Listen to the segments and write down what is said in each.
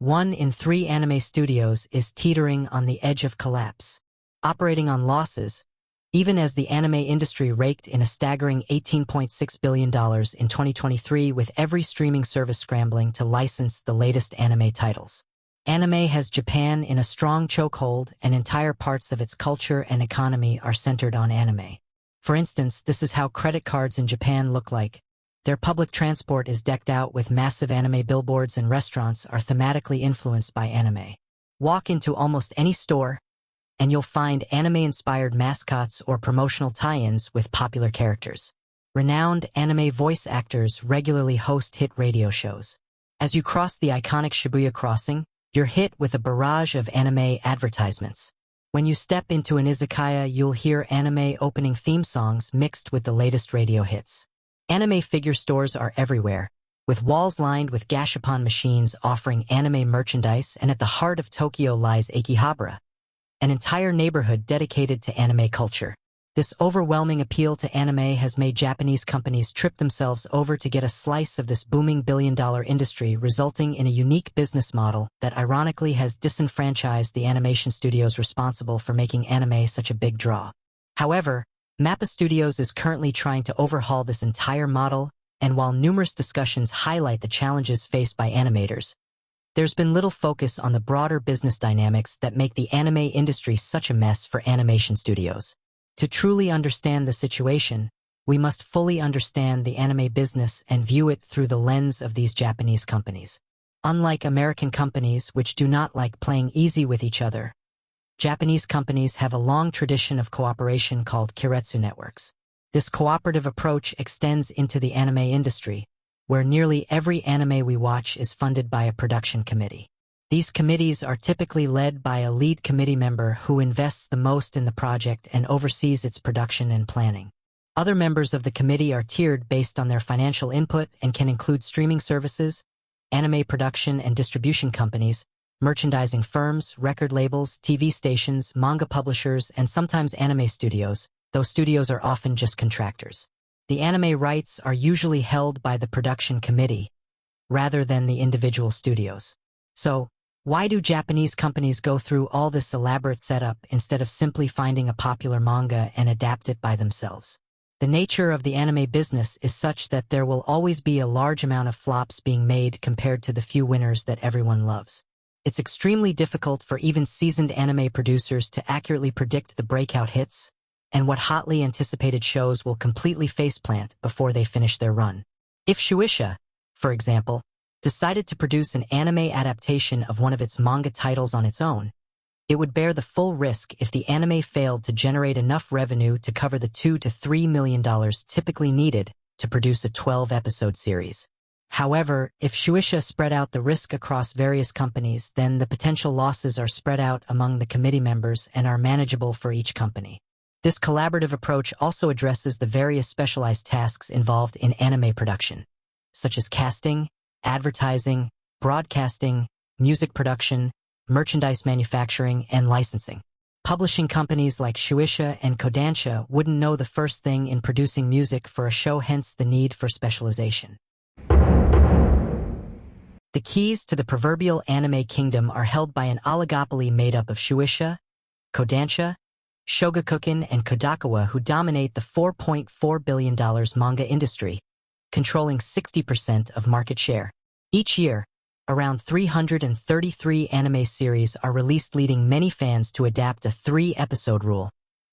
1 in 3 anime studios is teetering on the edge of collapse, operating on losses, even as the anime industry raked in a staggering $18.6 billion in 2023 with every streaming service scrambling to license the latest anime titles. Anime has Japan in a strong chokehold, and entire parts of its culture and economy are centered on anime. For instance, this is how credit cards in Japan look like. Their public transport is decked out with massive anime billboards, and restaurants are thematically influenced by anime. Walk into almost any store, and you'll find anime-inspired mascots or promotional tie-ins with popular characters. Renowned anime voice actors regularly host hit radio shows. As you cross the iconic Shibuya crossing, you're hit with a barrage of anime advertisements. When you step into an izakaya, you'll hear anime opening theme songs mixed with the latest radio hits. Anime figure stores are everywhere, with walls lined with gashapon machines offering anime merchandise, and at the heart of Tokyo lies Akihabara, an entire neighborhood dedicated to anime culture. This overwhelming appeal to anime has made Japanese companies trip themselves over to get a slice of this booming billion-dollar industry, resulting in a unique business model that ironically has disenfranchised the animation studios responsible for making anime such a big draw. However, MAPPA Studios is currently trying to overhaul this entire model, and while numerous discussions highlight the challenges faced by animators, there's been little focus on the broader business dynamics that make the anime industry such a mess for animation studios. To truly understand the situation, we must fully understand the anime business and view it through the lens of these Japanese companies. Unlike American companies, which do not like playing easy with each other, Japanese companies have a long tradition of cooperation called keiretsu networks. This cooperative approach extends into the anime industry, where nearly every anime we watch is funded by a production committee. These committees are typically led by a lead committee member who invests the most in the project and oversees its production and planning. Other members of the committee are tiered based on their financial input and can include streaming services, anime production and distribution companies, merchandising firms, record labels, TV stations, manga publishers, and sometimes anime studios, though studios are often just contractors. The anime rights are usually held by the production committee, rather than the individual studios. So, why do Japanese companies go through all this elaborate setup instead of simply finding a popular manga and adapt it by themselves? The nature of the anime business is such that there will always be a large amount of flops being made compared to the few winners that everyone loves. It's extremely difficult for even seasoned anime producers to accurately predict the breakout hits and what hotly anticipated shows will completely faceplant before they finish their run. If Shueisha, for example, decided to produce an anime adaptation of one of its manga titles on its own, it would bear the full risk if the anime failed to generate enough revenue to cover the $2 to $3 million typically needed to produce a 12-episode series. However, if Shueisha spread out the risk across various companies, then the potential losses are spread out among the committee members and are manageable for each company. This collaborative approach also addresses the various specialized tasks involved in anime production, such as casting, advertising, broadcasting, music production, merchandise manufacturing, and licensing. Publishing companies like Shueisha and Kodansha wouldn't know the first thing in producing music for a show, hence the need for specialization. The keys to the proverbial anime kingdom are held by an oligopoly made up of Shueisha, Kodansha, Shogakukan, and Kodakawa, who dominate the $4.4 billion manga industry, controlling 60% of market share. Each year, around 333 anime series are released, leading many fans to adapt a 3-episode rule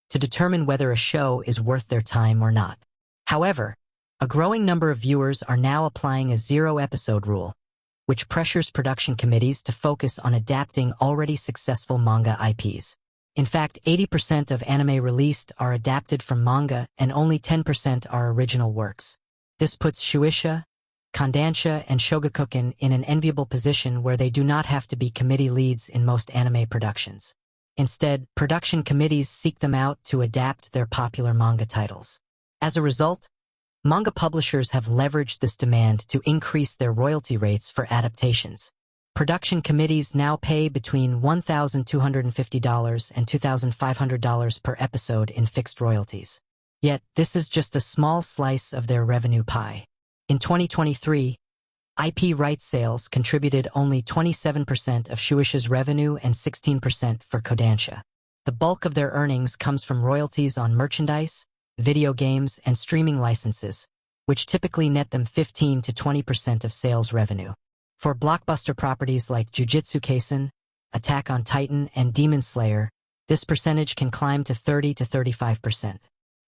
to determine whether a show is worth their time or not. However, a growing number of viewers are now applying a 0-episode rule, which pressures production committees to focus on adapting already successful manga IPs. In fact, 80% of anime released are adapted from manga and only 10% are original works. This puts Shueisha, Kodansha, and Shogakukan in an enviable position where they do not have to be committee leads in most anime productions. Instead, production committees seek them out to adapt their popular manga titles. As a result, manga publishers have leveraged this demand to increase their royalty rates for adaptations. Production committees now pay between $1,250 and $2,500 per episode in fixed royalties. Yet, this is just a small slice of their revenue pie. In 2023, IP rights sales contributed only 27% of Shueisha's revenue and 16% for Kodansha. The bulk of their earnings comes from royalties on merchandise, video games, and streaming licenses, which typically net them 15 to 20% of sales revenue. For blockbuster properties like Jujutsu Kaisen, Attack on Titan, and Demon Slayer, this percentage can climb to 30 to 35%.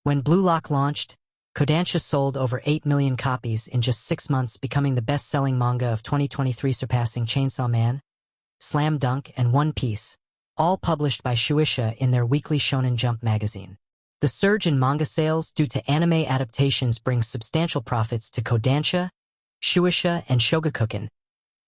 When Blue Lock launched, Kodansha sold over 8 million copies in just 6 months, becoming the best-selling manga of 2023, surpassing Chainsaw Man, Slam Dunk, and One Piece, all published by Shueisha in their weekly Shonen Jump magazine. The surge in manga sales due to anime adaptations brings substantial profits to Kodansha, Shueisha, and Shogakukan,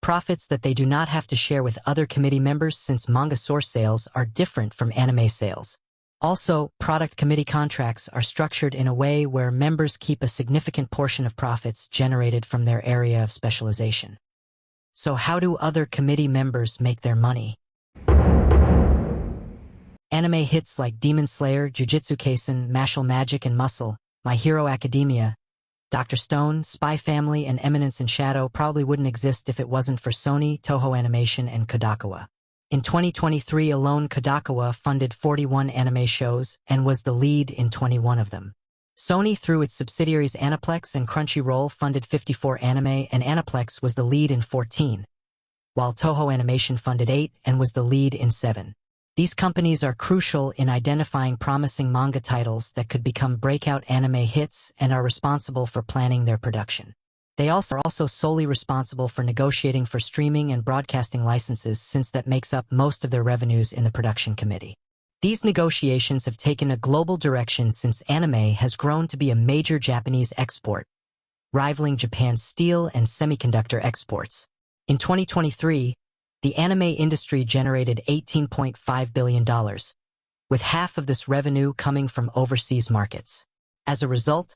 profits that they do not have to share with other committee members since manga source sales are different from anime sales. Also, product committee contracts are structured in a way where members keep a significant portion of profits generated from their area of specialization. So how do other committee members make their money? Anime hits like Demon Slayer, Jujutsu Kaisen, Mashle Magic and Muscle, My Hero Academia, Dr. Stone, Spy Family, and Eminence in Shadow probably wouldn't exist if it wasn't for Sony, Toho Animation, and Kodakawa. In 2023 alone, Kodakawa funded 41 anime shows and was the lead in 21 of them. Sony, through its subsidiaries Aniplex and Crunchyroll, funded 54 anime, and Aniplex was the lead in 14, while Toho Animation funded 8 and was the lead in 7. These companies are crucial in identifying promising manga titles that could become breakout anime hits and are responsible for planning their production. They are also solely responsible for negotiating for streaming and broadcasting licenses, since that makes up most of their revenues in the production committee. These negotiations have taken a global direction since anime has grown to be a major Japanese export, rivaling Japan's steel and semiconductor exports. In 2023, the anime industry generated $18.5 billion, with half of this revenue coming from overseas markets. As a result,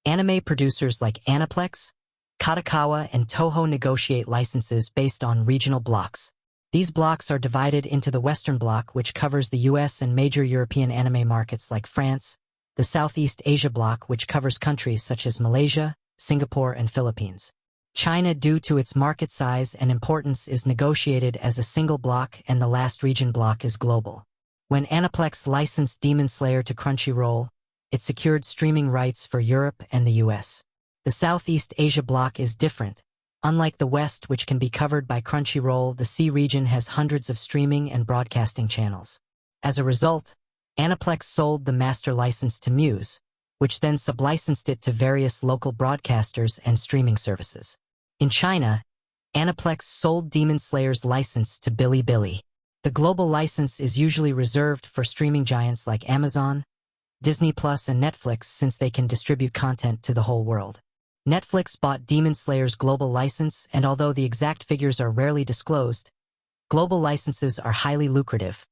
anime producers like Aniplex, Kodakawa, and Toho negotiate licenses based on regional blocks. These blocks are divided into the Western Bloc, which covers the US and major European anime markets like France, the Southeast Asia Bloc, which covers countries such as Malaysia, Singapore, and Philippines. China, due to its market size and importance, is negotiated as a single block, and the last region block is global. When Aniplex licensed Demon Slayer to Crunchyroll, it secured streaming rights for Europe and the US. The Southeast Asia block is different. Unlike the West, which can be covered by Crunchyroll, the C region has hundreds of streaming and broadcasting channels. As a result, Aniplex sold the master license to Muse, which then sublicensed it to various local broadcasters and streaming services. In China, Aniplex sold Demon Slayer's license to Bilibili. The global license is usually reserved for streaming giants like Amazon, Disney Plus, and Netflix, since they can distribute content to the whole world. Netflix bought Demon Slayer's global license, and although the exact figures are rarely disclosed, global licenses are highly lucrative,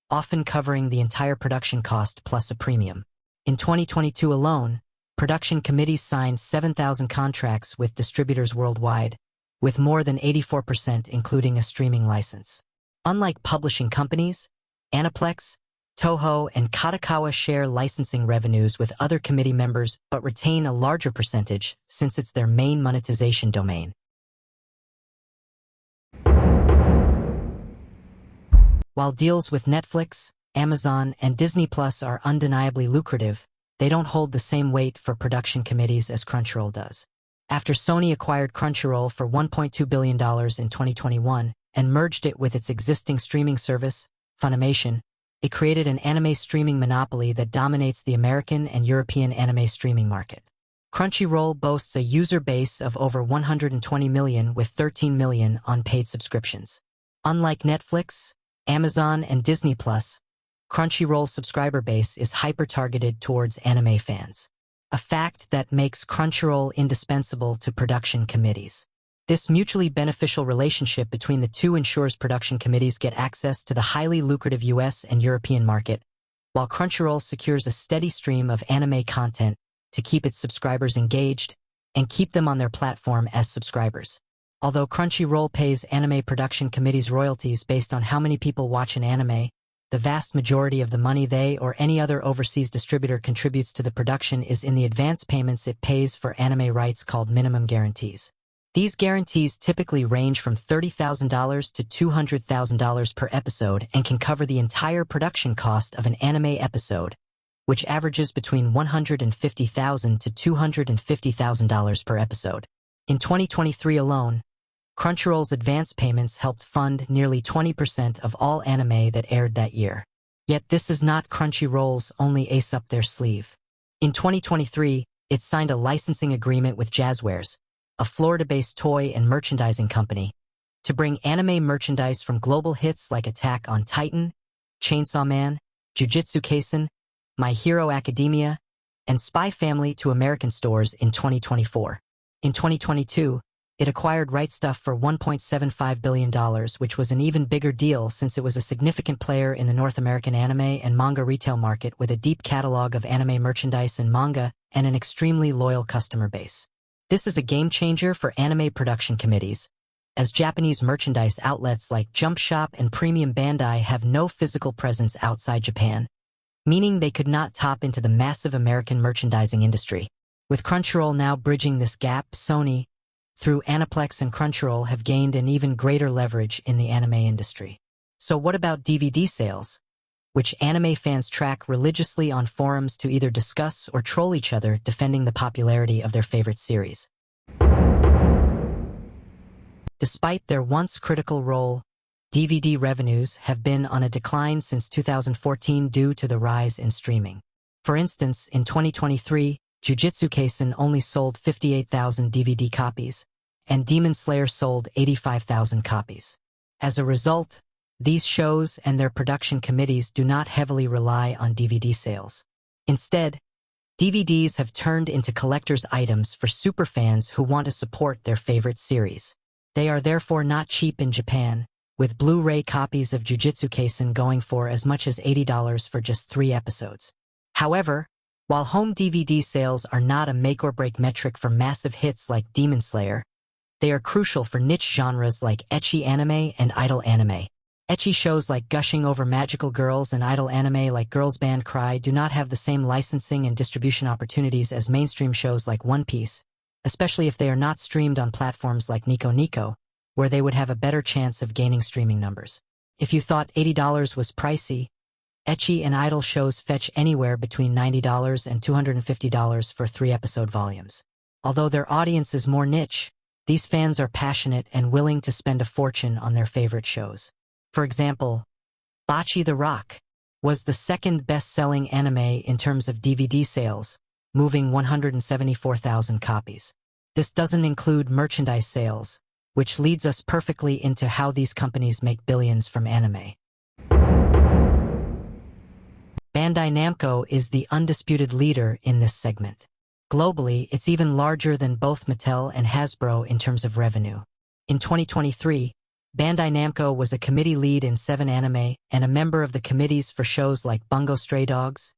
often covering the entire production cost plus a premium. In 2022 alone, production committees signed 7,000 contracts with distributors worldwide, with more than 84% including a streaming license. Unlike publishing companies, Aniplex, Toho, and Kodakawa share licensing revenues with other committee members but retain a larger percentage since it's their main monetization domain. While deals with Netflix, Amazon, and Disney Plus are undeniably lucrative, they don't hold the same weight for production committees as Crunchyroll does. After Sony acquired Crunchyroll for $1.2 billion in 2021 and merged it with its existing streaming service, Funimation, it created an anime streaming monopoly that dominates the American and European anime streaming market. Crunchyroll boasts a user base of over 120 million with 13 million on paid subscriptions. Unlike Netflix, Amazon, and Disney Plus, Crunchyroll's subscriber base is hyper-targeted towards anime fans, a fact that makes Crunchyroll indispensable to production committees. This mutually beneficial relationship between the two ensures production committees get access to the highly lucrative US and European market, while Crunchyroll secures a steady stream of anime content to keep its subscribers engaged and keep them on their platform as subscribers. Although Crunchyroll pays anime production committees royalties based on how many people watch an anime, the vast majority of the money they or any other overseas distributor contributes to the production is in the advance payments it pays for anime rights called minimum guarantees. These guarantees typically range from $30,000 to $200,000 per episode and can cover the entire production cost of an anime episode, which averages between $150,000 to $250,000 per episode. In 2023 alone, Crunchyroll's advance payments helped fund nearly 20% of all anime that aired that year. Yet this is not Crunchyroll's only ace up their sleeve. In 2023, it signed a licensing agreement with Jazzwares, a Florida-based toy and merchandising company, to bring anime merchandise from global hits like Attack on Titan, Chainsaw Man, Jujutsu Kaisen, My Hero Academia, and Spy Family to American stores in 2024. In 2022, it acquired Right Stuf for $1.75 billion, which was an even bigger deal since it was a significant player in the North American anime and manga retail market with a deep catalog of anime merchandise and manga and an extremely loyal customer base. This is a game changer for anime production committees, as Japanese merchandise outlets like Jump Shop and Premium Bandai have no physical presence outside Japan, meaning they could not tap into the massive American merchandising industry. With Crunchyroll now bridging this gap, Sony, through Aniplex and Crunchyroll, have gained an even greater leverage in the anime industry. So what about DVD sales, which anime fans track religiously on forums to either discuss or troll each other defending the popularity of their favorite series? Despite their once critical role, DVD revenues have been on a decline since 2014 due to the rise in streaming. For instance, in 2023, Jujutsu Kaisen only sold 58,000 DVD copies, and Demon Slayer sold 85,000 copies. As a result, these shows and their production committees do not heavily rely on DVD sales. Instead, DVDs have turned into collector's items for superfans who want to support their favorite series. They are therefore not cheap in Japan, with Blu-ray copies of Jujutsu Kaisen going for as much as $80 for just 3 episodes. However, while home DVD sales are not a make-or-break metric for massive hits like Demon Slayer, they are crucial for niche genres like ecchi anime and idol anime. Ecchi shows like Gushing Over Magical Girls and idol anime like Girls Band Cry do not have the same licensing and distribution opportunities as mainstream shows like One Piece, especially if they are not streamed on platforms like Nico Nico, where they would have a better chance of gaining streaming numbers. If you thought $80 was pricey, ecchi and idol shows fetch anywhere between $90 and $250 for 3-episode volumes. Although their audience is more niche, these fans are passionate and willing to spend a fortune on their favorite shows. For example, Bocce the Rock was the second best-selling anime in terms of DVD sales, moving 174,000 copies. This doesn't include merchandise sales, which leads us perfectly into how these companies make billions from anime. Bandai Namco is the undisputed leader in this segment. Globally, it's even larger than both Mattel and Hasbro in terms of revenue. In 2023, Bandai Namco was a committee lead in 7 anime and a member of the committees for shows like Bungo Stray Dogs,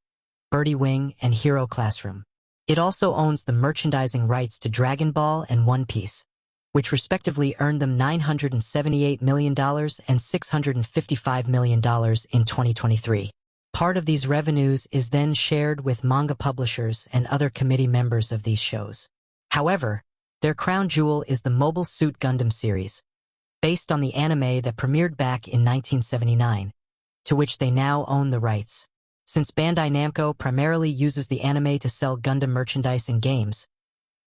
Birdie Wing, and Hero Classroom. It also owns the merchandising rights to Dragon Ball and One Piece, which respectively earned them $978 million and $655 million in 2023. Part of these revenues is then shared with manga publishers and other committee members of these shows. However, their crown jewel is the Mobile Suit Gundam series, based on the anime that premiered back in 1979, to which they now own the rights. Since Bandai Namco primarily uses the anime to sell Gundam merchandise and games,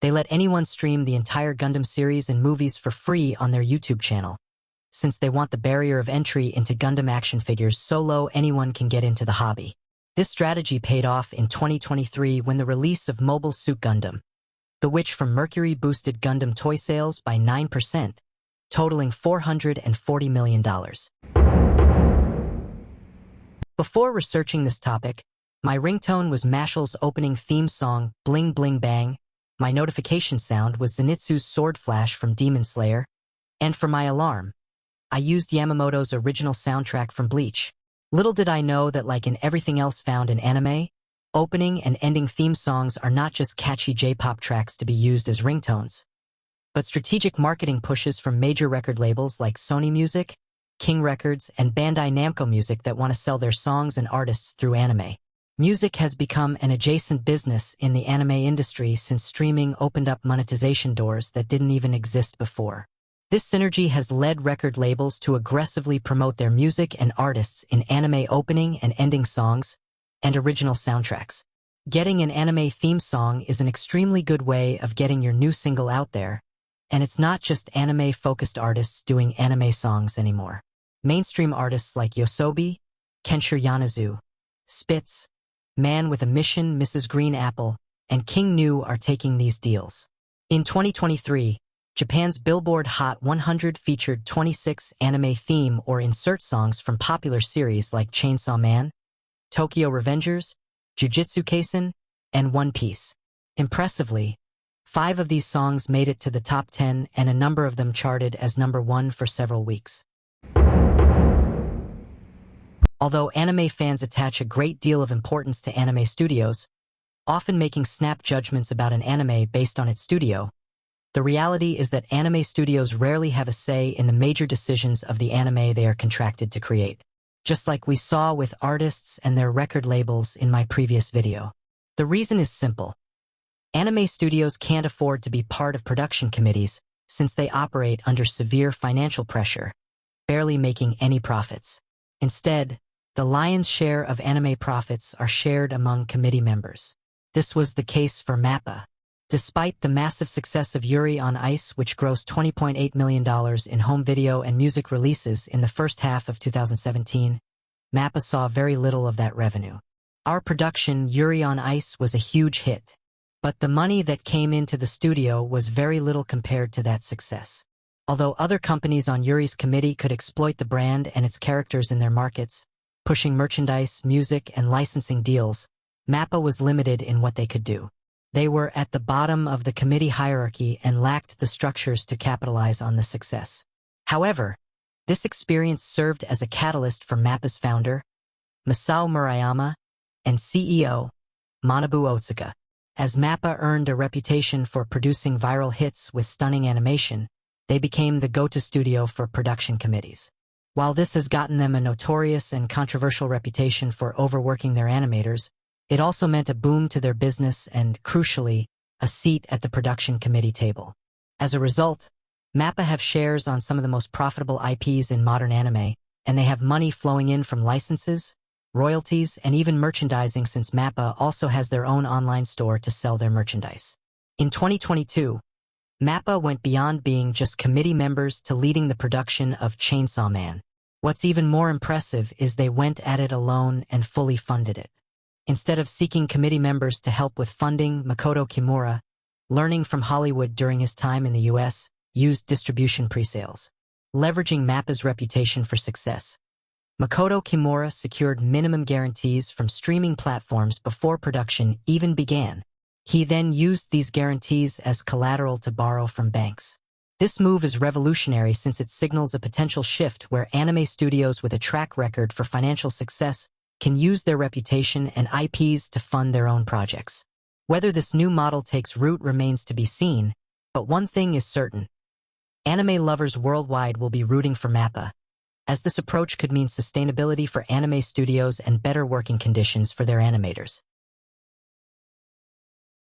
they let anyone stream the entire Gundam series and movies for free on their YouTube channel, since they want the barrier of entry into Gundam action figures so low anyone can get into the hobby. This strategy paid off in 2023 when the release of Mobile Suit Gundam, the which from Mercury boosted Gundam toy sales by 9%, totaling $440 million. Before researching this topic, my ringtone was Mashl's opening theme song, Bling Bling Bang. My notification sound was Zenitsu's Sword Flash from Demon Slayer, and for my alarm, I used Yamamoto's original soundtrack from Bleach. Little did I know that, like in everything else found in anime, opening and ending theme songs are not just catchy J-pop tracks to be used as ringtones, but strategic marketing pushes from major record labels like Sony Music, King Records, and Bandai Namco Music that want to sell their songs and artists through anime. Music has become an adjacent business in the anime industry since streaming opened up monetization doors that didn't even exist before. This synergy has led record labels to aggressively promote their music and artists in anime opening and ending songs and original soundtracks. Getting an anime theme song is an extremely good way of getting your new single out there, and it's not just anime-focused artists doing anime songs anymore. Mainstream artists like Yosobi, Kenshiro Yanazu, Spitz, Man with a Mission, Mrs. Green Apple, and King Gnu are taking these deals. In 2023, Japan's Billboard Hot 100 featured 26 anime theme or insert songs from popular series like Chainsaw Man, Tokyo Revengers, Jujutsu Kaisen, and One Piece. Impressively, 5 of these songs made it to the top 10 and a number of them charted as number 1 for several weeks. Although anime fans attach a great deal of importance to anime studios, often making snap judgments about an anime based on its studio, the reality is that anime studios rarely have a say in the major decisions of the anime they are contracted to create. Just like we saw with artists and their record labels in my previous video. The reason is simple. Anime studios can't afford to be part of production committees since they operate under severe financial pressure, barely making any profits. Instead, the lion's share of anime profits are shared among committee members. This was the case for MAPPA. Despite the massive success of Yuri on Ice, which grossed $20.8 million in home video and music releases in the first half of 2017, MAPPA saw very little of that revenue. Our production, Yuri on Ice, was a huge hit, but the money that came into the studio was very little compared to that success. Although other companies on Yuri's committee could exploit the brand and its characters in their markets, pushing merchandise, music, and licensing deals, MAPPA was limited in what they could do. They were at the bottom of the committee hierarchy and lacked the structures to capitalize on the success. However, this experience served as a catalyst for MAPPA's founder, Masao Murayama, and CEO, Manabu Otsuka. As MAPPA earned a reputation for producing viral hits with stunning animation, they became the go-to studio for production committees. While this has gotten them a notorious and controversial reputation for overworking their animators, it also meant a boom to their business and, crucially, a seat at the production committee table. As a result, MAPPA have shares on some of the most profitable IPs in modern anime, and they have money flowing in from licenses, royalties, and even merchandising since MAPPA also has their own online store to sell their merchandise. In 2022, MAPPA went beyond being just committee members to leading the production of Chainsaw Man. What's even more impressive is they went at it alone and fully funded it. Instead of seeking committee members to help with funding, Makoto Kimura, learning from Hollywood during his time in the US, used distribution presales. Leveraging MAPPA's reputation for success, Makoto Kimura secured minimum guarantees from streaming platforms before production even began. He then used these guarantees as collateral to borrow from banks. This move is revolutionary since it signals a potential shift where anime studios with a track record for financial success can use their reputation and IPs to fund their own projects. Whether this new model takes root remains to be seen, but one thing is certain. Anime lovers worldwide will be rooting for MAPPA, as this approach could mean sustainability for anime studios and better working conditions for their animators.